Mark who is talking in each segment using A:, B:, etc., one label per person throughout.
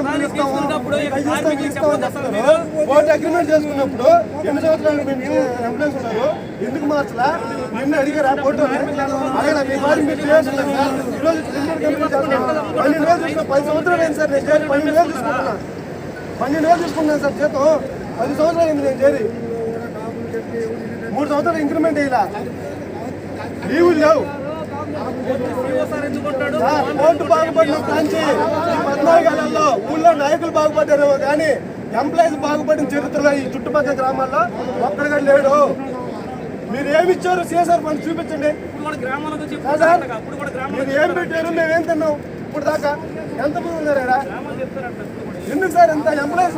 A: కంపెనీలు ఇస్తాము court agreement చేసుకున్నప్పుడు ఎన్ని సంవత్సరాలు ఎంప్లాయీస్ ఉన్నారు, ఎందుకు మార్చలా? నిన్ను అడిగారా కోర్టు అడగడా? మీ బాధ మీరు చేస్తున్నారు సార్. ఈరోజు కంపెనీ చేస్తున్నాను 12,000 తీసుకున్నా. 10 సంవత్సరాలు అయింది సార్ నేను చేరి 12,000 తీసుకుంటున్నా. 12,000 తీసుకున్నాను సార్ జీతం. 10 సంవత్సరాలు అయింది నేను చేరి. 3 సంవత్సరాలు ఇంక్రిమెంట్ అయ్యేలా లీవులు లేవు. కోర్టు బాగుపడిన కాంచి ఈ 14 ఏళ్లలో ఊళ్ళో నాయకులు బాగుపడ్డారేమో కానీ ఎంప్లాయీస్ బాగుపడిన చరిత్రలో ఈ చుట్టుపక్కల గ్రామాల్లో ఒక్కడిగా లేడు. మీరు ఏమి ఇచ్చారు? సిఎస్ఆర్ ఫండ్ చూపించండి. మీరు ఏం పెట్టారు? మేమేం తిన్నాం ఇప్పుడు దాకా? ఎంతమంది ఉన్నారు ఇక్కడ? ఎందుకు సార్ ఎంత ఎంప్లాయీస్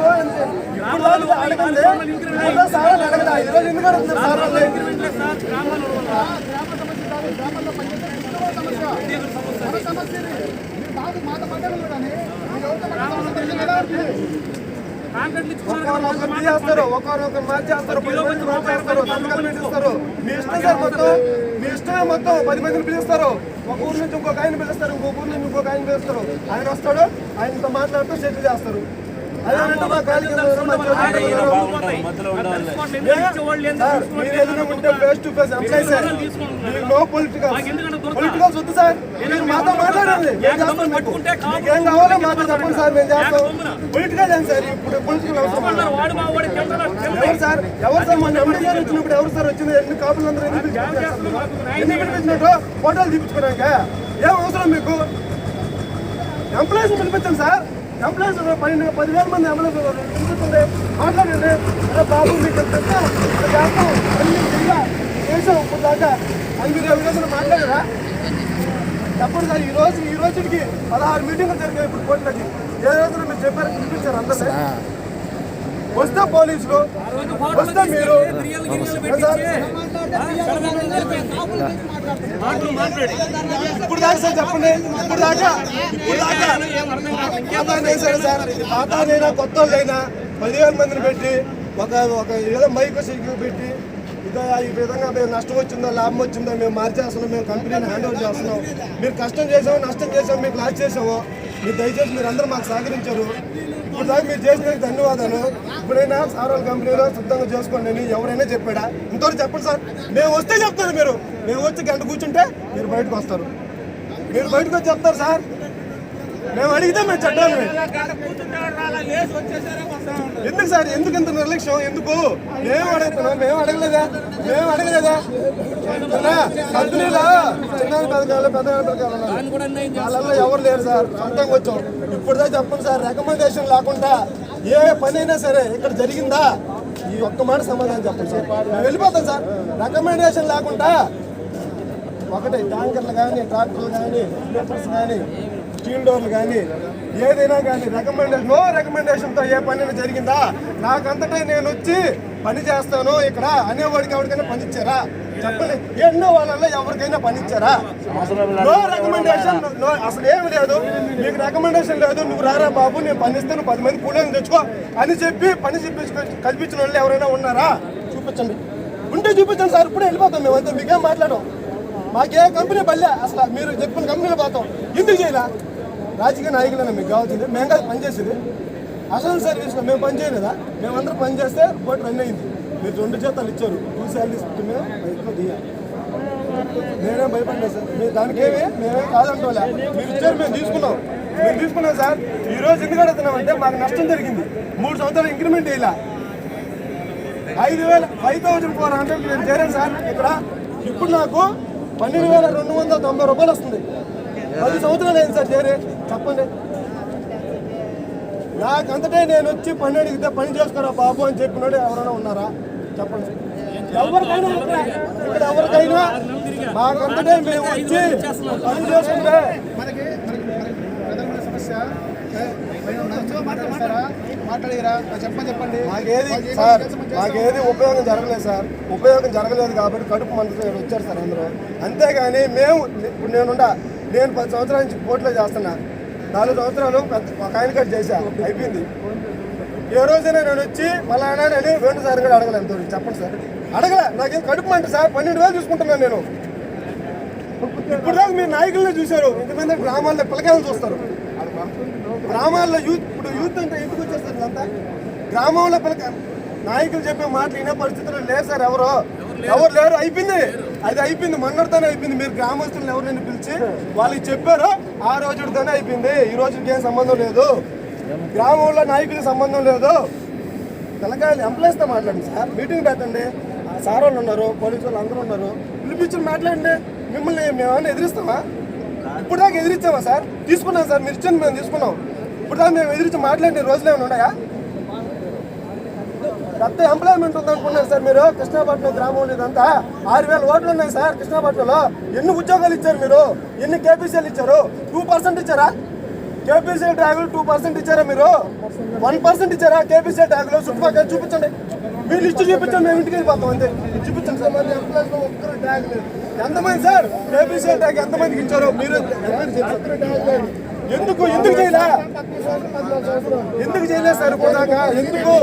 A: అడగండి సార్ అడగదా? ఈరోజు ఎందుకు అడుగుతున్నారు సార్ వాళ్ళు? ఒకరు మార్చేస్తారు, 10 మంది మార్చేస్తారు, సంతకాలు పెట్టిస్తారు. మీ ఇష్టం సార్. మీ ఇష్టమే మొత్తం 10 మందిని పిలుస్తారు. ఒక ఊరు నుంచి ఇంకొక ఆయన పిలుస్తారు, ఇంకొక ఊరు నుంచి ఇంకొక ఆయన పిలుస్తారు. ఆయన వస్తాడు, ఆయనతో మాట్లాడుతూ సెటిల్ చేస్తారు. అదేనంటే మా కాలికి face to face employ sir. మీకు నో పొలిటికల్స్ వద్దు సార్. మీరు మాతో మాట్లాడండి, ఏం కావాలో మాతో చెప్పండి సార్, మేము చేస్తాం. పొలిటికల్ ఏం సార్? ఇప్పుడు పొలిటికల్ అవసరం ఎవరు సార్? ఎవరు సార్? మన ఎంపీ గారు వచ్చినప్పుడు ఎవరు సార్ వచ్చింది? ఎన్ని కాపులు అందరూ ఎన్ని పిలిపించినట్టు ఫోటోలు తీపించుకోవడానికి ఏం అవసరం మీకు? Employees పిలిపించండి sir. ఎంప్లాయీస్ 10,000 మంది ఎంప్లాయీస్ పిలుపుతుంది, మాట్లాడండి. బాబు మీకు చేస్తాం అన్ని చేసాం ఇప్పుడు దాకా అని మీరు ఎవరైనా మాట్లాడారా? చెప్పండి సార్. ఈ రోజుకి 16 మీటింగ్లు జరిగాయి ఇప్పుడు కోర్టులకి. ఏ రోజున మీరు చెప్పారు పిలిపించారు అందరూ? వస్తే పోలీసులు, వస్తే మీరు. ఇప్పుడు దాకా సార్ చెప్పండి. ఇప్పుడు దాకా సార్ పాతనైనా కొత్త వాళ్ళైనా 10,000 మందిని పెట్టి ఒక ఏదో మైక్ సైకిల్ పెట్టి ఈ విధంగా మేము నష్టం వచ్చిందో లాభం వచ్చిందో మేము మార్చేస్తున్నాం, మేము కంపెనీని హ్యాండ్ ఓవర్ చేస్తున్నాం. మీరు కష్టం చేసాము, నష్టం చేసాము, మీకు లాస్ చేసాము. మీరు దయచేసి మీరు అందరూ మాకు సహకరించారు. ఇప్పుడు దాకా మీరు చేసినందుకు ధన్యవాదాలు. ఇప్పుడైనా సార్ వాళ్ళ కంపెనీలో శుద్ధంగా చేసుకోండి అని ఎవరైనా చెప్పాడా? ఇంతవరకు చెప్పండి సార్. మేము వస్తే చెప్తారు. మేము వచ్చి గంట కూర్చుంటే మీరు బయటకు వస్తారు. మీరు బయటకు వచ్చి చెప్తారు సార్. మేము అడిగితే మేము చట్టాలు ఎందుకు సార్? ఎందుకు ఇంత నిర్లక్ష్యం? ఎందుకు? మేము అడుగుతున్నాం. మేము అడగలేదా? కంపెనీలో చిన్న పథకాలు పెద్ద పథకాలు వాళ్ళల్లో ఎవరు లేరు సార్. సొంతంగా వచ్చాం. ఇప్పుడుదా చెప్పండి సార్. రికమెండేషన్ లేకుండా ఏ పని అయినా సరే ఇక్కడ జరిగిందా? ఈ ఒక్క మాట సమాధానం చెప్పండి సార్. మేము వెళ్ళిపోతాం సార్. రికమెండేషన్ లేకుండా ఒకటి ట్యాంకర్లు కానీ, ట్రాక్టర్లు కానీ, పేపర్స్ కానీ, స్టీల్ డోర్లు కానీ ఏదైనా కానీ నో రికమెండేషన్తో ఏ పని జరిగిందా? నాకంతటా నేను వచ్చి పని చేస్తాను ఇక్కడ అనేవాడికి ఎవరికైనా పని ఇచ్చారా? చెప్పండి. ఎన్నో వాళ్ళల్లో ఎవరికైనా పని ఇచ్చారా? No recommendation. అసలు ఏమి లేదు. మీకు రికమెండేషన్ లేదు, నువ్వు రారా బాబు నేను పని ఇస్తాను, 10 మంది కూలీని తెచ్చుకో అని చెప్పి పని కల్పించిన వాళ్ళు ఎవరైనా ఉన్నారా? చూపించండి. ఉంటే చూపించండి సార్. ఇప్పుడే వెళ్ళిపోతాం మేము. అంతే, మీకేం మాట్లాడడం. మాకే కంపెనీ బల్లే. అసలు మీరు చెప్పిన కంపెనీలో పోతాం. ఎందుకు చేయలే? రాజకీయ నాయకులైనా మీకు కావాల్సింది. మేము కాదు పనిచేసేది. అసలు సర్వీస్లో మేము పని చేయలేదా? మేమందరూ పని చేస్తే కోర్టు రన్ అయింది. మీరు 2 జీతాలు ఇచ్చారు, 2 శాలరీస్ మేము బయటలో దిగాలి. నేనేం భయపడలేదు సార్. మీరు దానికేమి మేమేం కాదంటోలే. మీరు ఇచ్చారు, మేము తీసుకున్నాం సార్. ఈ రోజు ఎందుకు అడుగుతున్నామంటే మాకు నష్టం జరిగింది. 3 సంవత్సరాలు ఇంక్రిమెంట్ ఇలా 5,400 నేను చేరాను సార్ ఇక్కడ. ఇప్పుడు నాకు 12,290 రూపాయలు వస్తుంది. 10 సంవత్సరాలు అయింది సార్ చేరి. చెప్పండి. నాకంతటే నేను వచ్చి పని అడిగితే పని చేసుకోరా బాబు అని చెప్పినాడు ఎవరైనా ఉన్నారా? చెప్పండి. ఎవరికైనా మాకంతటే మేము వచ్చి పని చేసుకుంటే సమస్య చెప్పండి. మాకేది ఉపయోగం జరగలేదు సార్. ఉపయోగం జరగలేదు కాబట్టి కడుపు మంది వచ్చారు సార్ అందరూ. అంతేగాని మేము ఇప్పుడు నేను 10 సంవత్సరాల నుంచి కోర్టులో చేస్తున్నా. 4 సంవత్సరాలు ఒక ఆయన కట్ చేశా, అయిపోయింది. ఏ రోజైనా నేను వచ్చి ఫలానా అని వేణుసారి కూడా అడగలేదు. చెప్పండి సార్. అడగలే. నాకేం కడుపు మంట సార్. 12,000 చూసుకుంటున్నాను నేను. ఇప్పుడు దాకా మీరు నాయకులనే చూశారు. ఇంతమంది గ్రామాల్లో పిల్లకాయలు చూస్తారు. గ్రామాల్లో ఇప్పుడు చెప్తుంటే ఎందుకు వచ్చేస్తారు ఇదంతా? గ్రామంలో నాయకులు చెప్పే మాటలు వినే పరిస్థితుల్లో లేరు సార్. ఎవరు లేరు. అయిపోయింది, అది అయిపోయింది, మొన్నటితోనే అయిపోయింది. మీరు గ్రామస్తులను ఎవరైనా పిలిచి వాళ్ళకి చెప్పారో ఆ రోజుతోనే అయిపోయింది. ఈ రోజుకి ఏం సంబంధం లేదు, గ్రామంలో నాయకులకు సంబంధం లేదు. తెలంగాణ ఎంప్లాయీస్తో మాట్లాడండి సార్, మీటింగ్ పెట్టండి. సార్ వాళ్ళు ఉన్నారు, పోలీసు వాళ్ళు అందరూ ఉన్నారు, పిలిపించి మాట్లాడండి. మిమ్మల్ని మేమేమైనా ఎదిరిస్తామా? ఇప్పుడు దాకా ఎదిరించామా సార్? తీసుకున్నాం సార్, మీరు ఇచ్చింది మేము తీసుకున్నాం. ఇప్పుడు దాకా మేము ఎదిరించి మాట్లాడిన రోజులు ఏమైనా ఉన్నాయా? పెద్ద ఎంప్లాయ్మెంట్ ఉందనుకున్నారు సార్ మీరు. కృష్ణాపట్నం గ్రామంలో ఇదంతా 6,000 ఓట్లు ఉన్నాయి సార్ కృష్ణాపట్నంలో. ఎన్ని ఉద్యోగాలు ఇచ్చారు మీరు? ఎన్ని కేపీసీలు ఇచ్చారు? 2% ఇచ్చారా? కేపీసీ ట్యాగులు 2% ఇచ్చారా మీరు? 1% ఇచ్చారా కేపీసీ ట్యాగులు? చుట్టుపక్కల చూపించండి, మీరు లిస్టు చూపించండి, మేము ఇంటికి వెళ్ళిపోతాం అంతే. చూపించండి సార్. మరి ఎంప్లాయీస్లో ఒక్కరు ట్యాగ్ లేదు. ఎంతమంది సార్ కేపీసీ ట్యాగ్ ఎంతమందికి ఇచ్చారు మీరు? ఎందుకు చేయలే? ఎందుకు చేయలేదు సార్? పోదాకా ఎందుకు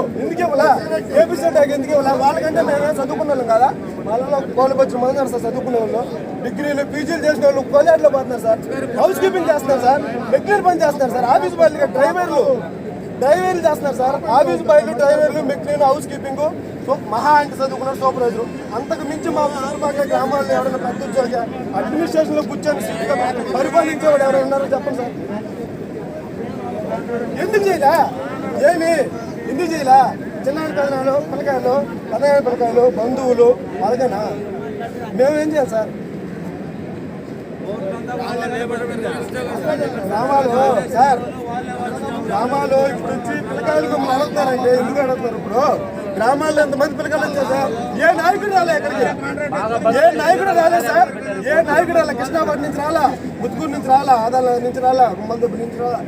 A: ఇవ్వాలా? కేపీసీ ట్యాగ్ ఎందుకు ఇవ్వాలా? వాళ్ళకంటే మేమే చదువుకున్న వాళ్ళం కదా. వాళ్ళలో కోళ్ళకొచ్చిన మంది ఉన్నారు సార్, చదువుకునే వాళ్ళు, డిగ్రీలు పీజీలు చేసిన వాళ్ళు కాలేజ్లో పోతున్నారు సార్, హౌస్ కీపింగ్ చేస్తున్నారు సార్, మెక్లీనర్ పని చేస్తున్నారు సార్, ఆఫీస్ బాయ్లు డ్రైవర్లు చేస్తున్నారు సార్, ఆఫీస్ బాయ్లు డ్రైవర్లు మెక్లీన్ హౌస్ కీపింగ్. మహా అంటే చదువుకున్నారు సూపర్వైజరు. అంతకు మించి మా చుట్టుపక్కల గ్రామాల్లో ఎవరైనా పెద్ద ఉద్యోగ అడ్మినిస్ట్రేషన్లో కూర్చొని పరిపాలించేవాడు ఎవరైనా ఉన్నారో చెప్పండి సార్. ఎందుకు చేయలే? ఎందుకు చేయలే? చిన్నాడు పెదనాలు పిల్లకాయలు, పెద్దగాని పిల్లకాయలు, బంధువులు అలాగేనా? మేమేం చేయాలి సార్? గ్రామాలు ఇప్పుడు వచ్చి పిల్లకాయలకు అడుగుతారండి. ఎందుకు అడుగుతారు? ఇప్పుడు గ్రామాల్లో ఎంతమంది పిల్లకాయలు వచ్చారు సార్? ఏ నాయకుడు రాలే ఎక్కడికి? ఏ నాయకుడు రాలే సార్? ఏ నాయకుడు రాలే? కృష్ణాపట్నం నుంచి రాలా, ముత్తుకూరు నుంచి రాలా, ఆదాల నుంచి రాలా, గుమ్మలదొబ్బి నుంచి రాలా,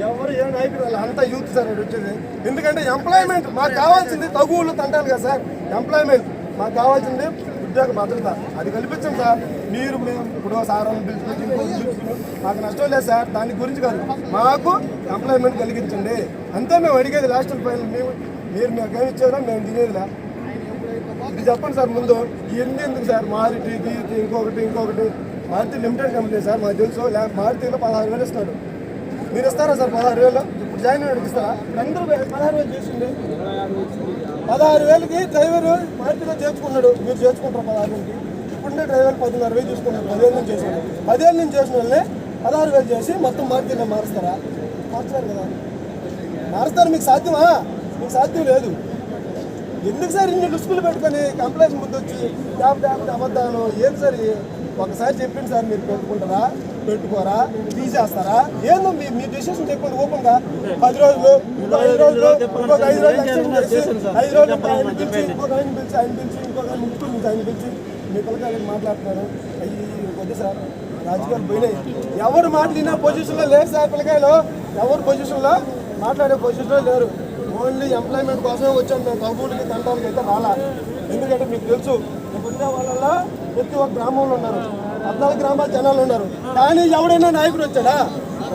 A: ఎవరు ఏ నాయకుడు రాలే. అంతా యూత్ సార్ వచ్చేది. ఎందుకంటే ఎంప్లాయ్మెంట్ మాకు కావాల్సింది. తగువులు తంటాలు కదా సార్. ఎంప్లాయ్మెంట్ మాకు కావాల్సింది ఉద్యోగ భద్రత, అది కల్పించండి సార్. మీరు ఇప్పుడు సారాన్ని పిలుచుకుని మాకు నష్టం లేదు సార్, దాని గురించి కాదు, మాకు ఎంప్లాయ్మెంట్ కలిగించండి అంతే. మేము అడిగేది లాస్ట్ ఫైనల్. మీరు మేము ఇచ్చారో మేము తినేదిలా. ఇది చెప్పండి సార్ ముందు. ఇవన్నీ ఎందుకు సార్? మారుతి ఇంకొకటి మారుతి లిమిటెడ్ కంపెనీ సార్, మాకు తెలుసు. మారుతిలో 16,000 ఇస్తున్నాడు. మీరు ఇస్తారా సార్ 16,000? ఇప్పుడు జాయిన్ అయ్యి ఇస్తారా? అందరూ 16,000 చేసింది. 16,000కి డ్రైవర్ మారుతిలో చేర్చుకున్నాడు. మీరు చేర్చుకుంటారు 16,000కి. ఇప్పుడుండే డ్రైవర్ 10,500 తీసుకున్నాడు. 10,000 నుంచి చేసినాడు. 10,000 నుంచి చేసిన వాళ్ళని 16,000 చేసి మొత్తం మారుతిలో మారుస్తారా? మార్చారు కదా. మారుస్తారు. మీకు సాధ్యమా? మీకు సాధ్యం లేదు. ఎందుకు సార్ ఇన్ని లుస్కులు పెట్టుకొని కంప్లైంట్ ముందు వచ్చి అబద్ధాలు? ఏం సార్? ఒకసారి చెప్పింది సార్, మీరు పెట్టుకుంటారా పెట్టుకోరా తీసేస్తారా? ఏందో మీ డిసిషన్ చెప్పండి ఓపెన్గా. 10 రోజులు, ఇంకో 5 రోజులు, ఇంకొక 5 రోజులు ఎక్స్టెండ్ చేసి 5 రోజులు ఆయన పిలిచి ఇంకొక ఆయన పిలిచి ఇంకొక ముఖ్యం నుంచి ఆయన పిలిచి మీ పిల్లకాయలు మాట్లాడుతున్నారు. అయ్యి వద్దు సార్, రాజకీయాలు పోయినాయి. ఎవరు మాట్లాడినా పొజిషన్లో లేరు సార్. పిల్లకాయలు ఎవరు పొజిషన్లో మాట్లాడే పొజిషన్లో లేరు. ఓన్లీ ఎంప్లాయ్మెంట్ కోసమే వచ్చాను. మేము తగ్గులకి తంటాలకి అయితే రాలా. ఎందుకంటే మీకు తెలుసు, వచ్చే వాళ్ళ ప్రతి ఒక్క గ్రామంలో ఉన్నారు, 14 గ్రామాల జనాలు ఉన్నారు. కానీ ఎవడైనా నాయకుడు వచ్చాడా?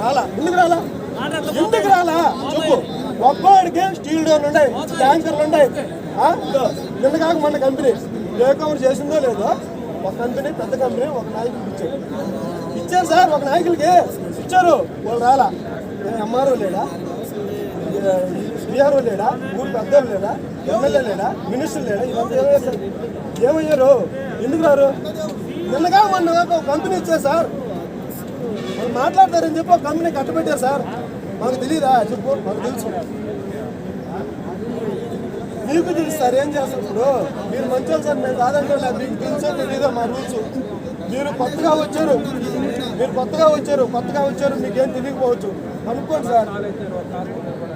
A: రాలా. ఎందుకు రాలా? చెప్పు. ఒక్కడికి స్టీల్ డోర్లు ఉన్నాయి, ట్యాంకర్లు ఉన్నాయి. నిన్న కాక మన కంపెనీ టేక్ ఓవర్ చేసిందో లేదో ఒక కంపెనీ, పెద్ద కంపెనీ, ఒక నాయకుడికి ఇచ్చారు సార్. ఒక నాయకులకి ఇచ్చారు, వాళ్ళు రాలా. ఎంఆర్ఓ లేడా? బీఆర్ఓ లేడా? ఊరు పెద్దలు లేడా? ఎమ్మెల్యే లేడా? మినిస్టర్ లేడా? ఇదంతా ఏమయ్యారు? ఎందుకు రారు? నిన్నగా మొన్న ఒక కంపెనీ ఇచ్చారు సార్. వాళ్ళు మాట్లాడతారని చెప్పి ఒక కంపెనీ కట్టబెట్టారు సార్. మాకు తెలియదా? చెప్పు. మాకు తెలుసు. మీకు తెలుసు సార్. ఏం చేస్తారు? ఇప్పుడు మీరు మంచోళ్ళు సార్, మేము కాదంటే మీకు తెలుసో తెలీదో మా రూల్స్. మీరు కొత్తగా వచ్చారు, మీకేం తెలియకపోవచ్చు. కనుక్కోండి సార్,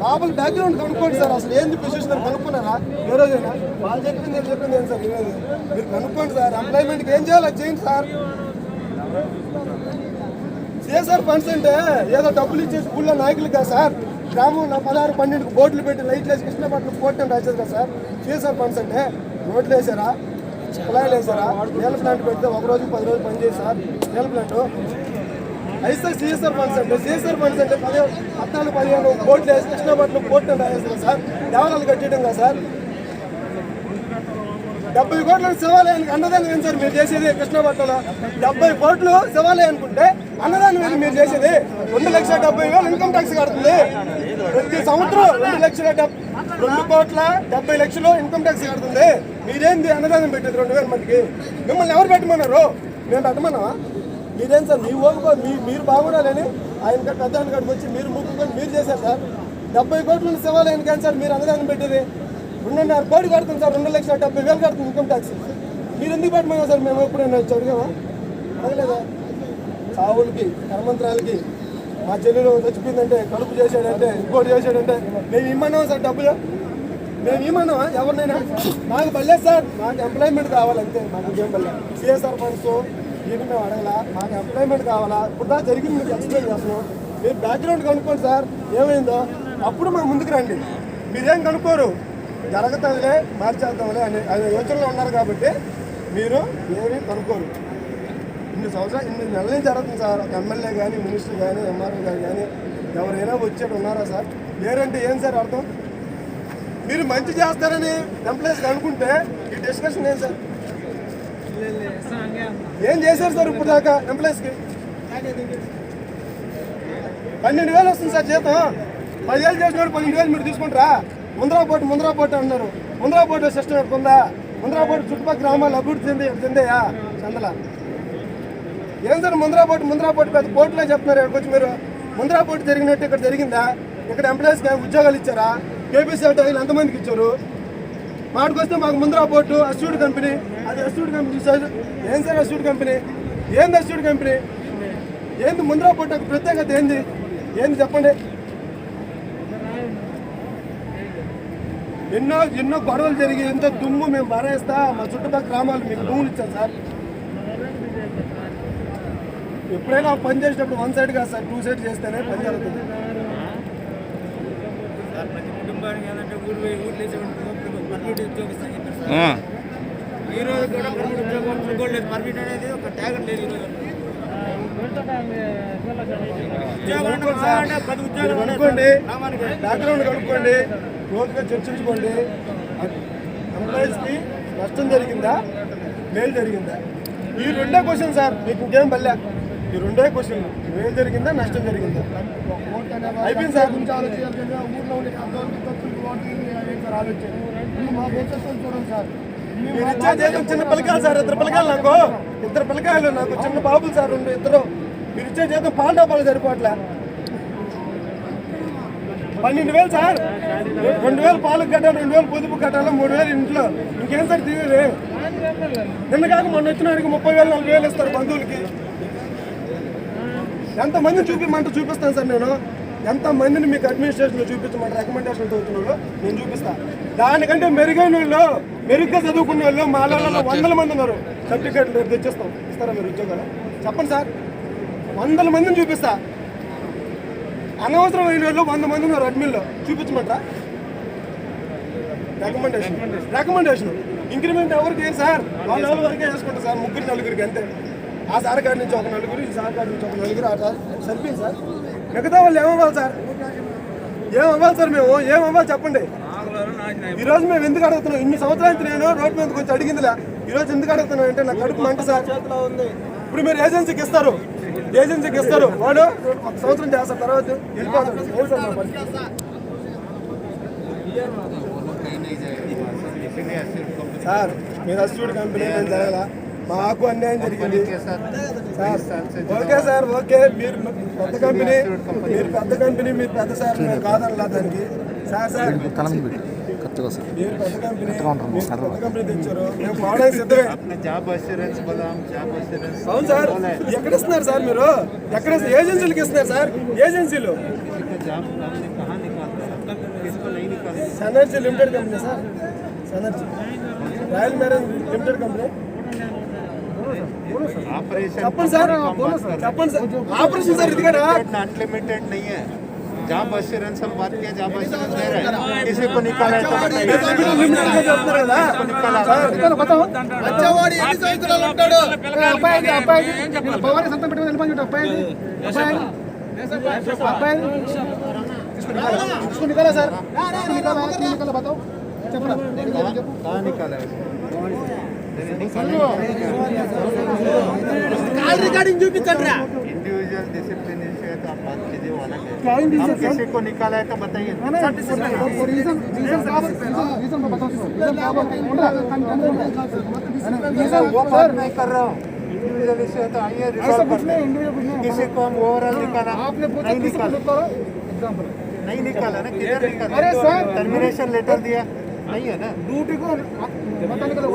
A: లోపల బ్యాక్గ్రౌండ్ కనుక్కోండి సార్. అసలు ఏంది పొజిషన్ కనుక్కున్నారా ఏ రోజైనా? వాళ్ళు చెప్పింది ఏం సార్ వినేది? మీరు కనుక్కోండి సార్. ఎంప్లాయ్మెంట్కి ఏం చేయాలో అది చేయండి సార్. సిఎస్ఆర్ ఫండ్స్ అంటే ఏదో డబ్బులు ఇచ్చేసి ఊళ్ళో నాయకులు కదా సార్. గ్రామంలో 16-12 బోర్డులు పెట్టి లైట్లు వేసి కృష్ణపట్నం పోర్ట్ అని రాశారు కదా సార్. సిఎస్ఆర్ ఫండ్స్ అంటే రోడ్లు వేసారా, కుళాయిలు వేసారా? నీళ్ళ ప్లాంట్ పెడితే 1 రోజు 10 రోజులు పనిచేసి సార్ నీళ్ళ ప్లాంట్ అయితే సిఎస్ఆర్ ఫండ్స్ అంటే 14-15 బోట్లు వేసి కృష్ణపట్నం పోర్ట్ అని రాసేస్తారు సార్. దేవాలయాలు కట్టడం కదా సార్. 70 కోట్ల శివాలయానికి అన్నదానం ఏం సార్ మీరు చేసేది? కృష్ణపట్నంలో 70 కోట్లు శివాలయం అనుకుంటే అన్నదానం ఏంటి మీరు చేసేది? 2,70,000 ఇన్కమ్ ట్యాక్స్ కడుతుంది. ప్రతి సంవత్సరం 2,70,00,000 ఇన్కమ్ ట్యాక్స్ కడుతుంది. మీరేంది అన్నదానం పెట్టేది 2,000 మందికి? మిమ్మల్ని ఎవరు పెట్టమన్నారు? మేము పెట్టమన్నావా? మీరేం సార్ మీ ఓటుకో మీరు బాగుండాలని ఆయన పెద్ద ఆయన కాడికి వచ్చి మీరు ముక్కుకొని మీరు చేశారు సార్. 70 కోట్ల శివాలయం కానీ సార్ మీరు అన్నదానం పెట్టేది 2.5 కోటి కడుతుంది సార్. 2,70,000 కడుతుంది ఇన్కమ్ ట్యాక్స్. మీరు ఎందుకు పెట్టమన్నా సార్? మేము ఎప్పుడైనా వచ్చి అడిగామా? అడగలేదా? సావులకి కర్మంత్రాలకి మా చెల్లెలు చచ్చిపోయిందంటే కడుపు చేశాడంటే ఇంకోటి చేశాడంటే మేము ఇమ్మన్నాం సార్ డబ్బులు. మేము ఇమ్మన్నామా ఎవరినైనా? మాకు పర్లేదు సార్, మాకు ఎంప్లాయ్మెంట్ కావాలంతే. మాకు ఏం పర్లేదు. సిఎస్ఆర్ ఫండ్స్ ఇది మేము అడగలా, మాకు ఎంప్లాయ్మెంట్ కావాలా. ఇప్పుడు దాకా జరిగింది మీకు ఎక్స్ప్లెయిన్ చేస్తున్నాం. మీరు బ్యాక్గ్రౌండ్ కనుక్కోండి సార్ ఏమైందో, అప్పుడు మా ముందుకు రండి. మీరేం కనుక్కోరు, జరుగుతుందిలే మార్చేద్దాంలే అనే యోచనలో ఉన్నారు కాబట్టి మీరు ఏమీ కనుక్కోరు. ఇన్ని సంవత్సరాలు ఇన్ని నెలల నుంచి జరుగుతుంది సార్. ఒక ఎమ్మెల్యే కానీ మినిస్టర్ కానీ ఎంఆర్ఓ గారు కానీ ఎవరైనా వచ్చేట్టు ఉన్నారా సార్? లేరంటే ఏం సార్ అర్థం? మీరు మంచి చేస్తారని ఎంప్లాయీస్కి అనుకుంటే ఈ డిస్కషన్ ఏం సార్? ఏం చేశారు సార్ ఇప్పుడు దాకా ఎంప్లాయీస్కి? 12,000 వస్తుంది సార్ జీతం. 10,000 చేసినాడు 12,000 మీరు తీసుకుంటారా? ముందరా పోటీ అన్నారు. ముందరా పోటీ సిస్టమ్ ఎట్టుకుందా? ముందరా పోటీ చుట్టుపక్కల గ్రామాలు అభివృద్ధి చెందాయా? చందల ఏం సార్ ముందరా పోటీ పెద్ద పోటీలో చెప్తున్నారు. ఎక్కడికి వచ్చి మీరు ముందరా పోటీ జరిగినట్టు ఇక్కడ జరిగిందా? ఇక్కడ ఎంప్లాయీస్కి ఉద్యోగాలు ఇచ్చారా? కేపీసీ ఆటోలు ఎంతమందికి ఇచ్చారు? మాటకు వస్తే మాకు ముందరా పోటు అస్యూడ్ కంపెనీ, అది అస్యూడ్ కంపెనీ సార్. ఏం సార్ అస్యూడ్ కంపెనీ? ఏంది అస్యూడ్ కంపెనీ? ఏంది ముందరా పోటు ప్రత్యేకత ఏంది చెప్పండి. ఎన్నో గొడవలు జరిగి ఎంతో దుమ్ము మేము భరేస్తా మా చుట్టుపక్కల గ్రామాలు మీకు భూములు ఇచ్చాం సార్. ఎప్పుడైనా పని చేసేటప్పుడు 1 సైడ్ కాదు సార్, 2 సైడ్ చేస్తేనే పని జరుగుతుంది. కనుక్కోండి, బ్యాక్గ్రౌండ్ కనుక్కోండి, లోతుగా చర్చించుకోండి. ఎంప్లాయీస్కి నష్టం జరిగిందా మేలు జరిగిందా? ఈ 2 క్వశ్చన్ సార్. మీకు ఇంకేం పల్లె. ఈ 2 క్వశ్చన్, మేలు జరిగిందా నష్టం జరిగిందా? అయిపోయింది సార్. మీరు ఇచ్చే జీతం చిన్న పిల్లకాయలు సార్. 2 పిల్లకాయలు నాకు, 2 పిల్లకాయలు నాకు చిన్న బాబులు సార్. 2 మీరు ఇచ్చే జీతం పాలు డబ్బాలు సరిపోవట్లే. 12,000 సార్. 2,000 పాలకు కట్టాలి, 2,000 పొదుపు కట్టాలి, 3,000 ఇంట్లో. ఇంకేం సార్ తీరేది? నిన్న కాక మొన్న వచ్చినాడికి 30,000 40,000 ఇస్తారు బంధువులకి. ఎంతమందిని చూపిస్తాను సార్ నేను. ఎంతమందిని మీకు అడ్మినిస్ట్రేషన్లో చూపించమంటే రికమెండేషన్తో వచ్చిన వాళ్ళు నేను చూపిస్తాను. దానికంటే మెరుగైన వాళ్ళు, మెరుగ్గా చదువుకున్న వాళ్ళు మా వాళ్ళలో 100 మంది ఉన్నారు. సర్టిఫికేట్లు తెచ్చిస్తాం. ఇస్తారా మీరు ఉద్యోగాలు? చెప్పండి సార్. 100 మందిని చూపిస్తా. అనవసరమైన వాళ్ళు 100 మంది ఉన్నారు అడ్మిన్లో. చూపించమంటారా? రికమెండేషన్ ఇంక్రిమెంట్ ఎవరికి ఏం సార్? వాళ్ళు వరకే వేసుకుంటారు సార్. 3 4 అంతే. ఆ సార్ కాడి నుంచి ఒక 4, ఈ సార్ కాడి నుంచి ఒక 4 ఆ సార్ సరిపోయింది సార్. మిగతా వాళ్ళు ఏమవ్వాలి సార్? మేము ఏమవ్వాలి చెప్పండి. ఈరోజు మేము ఎందుకు అడుగుతున్నాం? ఇన్ని సంవత్సరాలు నేను రోడ్డు మీద కొంచెం అడిగిందిలే. ఈరోజు ఎందుకు అడుగుతున్నాం అంటే నాకు కడుపు మంట సార్. ఇప్పుడు మీరు ఏజెన్సీకి ఇస్తారు, వాడు 1 సంవత్సరం చేస్తారు, తర్వాత వెళ్ళిపోతాడు. ఏం సార్ మా పరిస్థితి? సార్ మీరు అస్యూడ్ కంపెనీ మేము జరగలా, మాకు అన్యాయం జరిగింది సార్. Okay sir, okay. మీరు పెద్ద కంపెనీ, మీరు పెద్ద సార్. మేము కాదనలా దానికి సార్. మీరు పెద్ద కంపెనీ తెచ్చారు, మేము పోవడానికి సిద్ధమే. అవును సార్. ఎక్కడ ఇస్తున్నారు సార్ మీరు? ఎక్కడ ఏజెన్సీలకు ఇస్తున్నారు సార్? ఏజెన్సీలు Synergy limited company sir. Synergy royal marriage limited company. చెప్పండి సార్. ऑपरेशन सर इधर
B: अनलिमिटेड नहीं है। जॉब एश्योरेंस हम बात किया, जॉब एश्योरेंस दे रहे हैं, किसी को निकाला है तो बताइए।
A: बताओ अच्छा वाड़ी ఎన్ని సంవత్సరాలు ఉంటాడు? అబ్బాయి భవాని సంతం పెట్టుకొని వెళ్ళిపోయి అబ్బాయి इसको निकाला सर, निकाला बताओ। कहाँ निकाला है?
B: रिकॉर्डिंग చూపించండి రా। इंडिविजुअल डिसिप्लिन तो आप बात कीजिए, वो अलग
A: क्या
B: है।
A: रीजन
B: हम
A: सर?
B: किसी को निकाला है तो बताइए।
A: रीजन मैं बताऊँ
B: वो बात नहीं कर रहा हूँ, इंडिविजुअल इशू है तो आइए रिजॉल्व करते हैं। किसी को हम ओवरऑल निकाला नहीं निकाला, नहीं निकाला ना, किधर निकाला?
A: अरे सर,
B: टर्मिनेशन लेटर दिया नहीं है ना।
A: ड्यूटी को बताने के लिए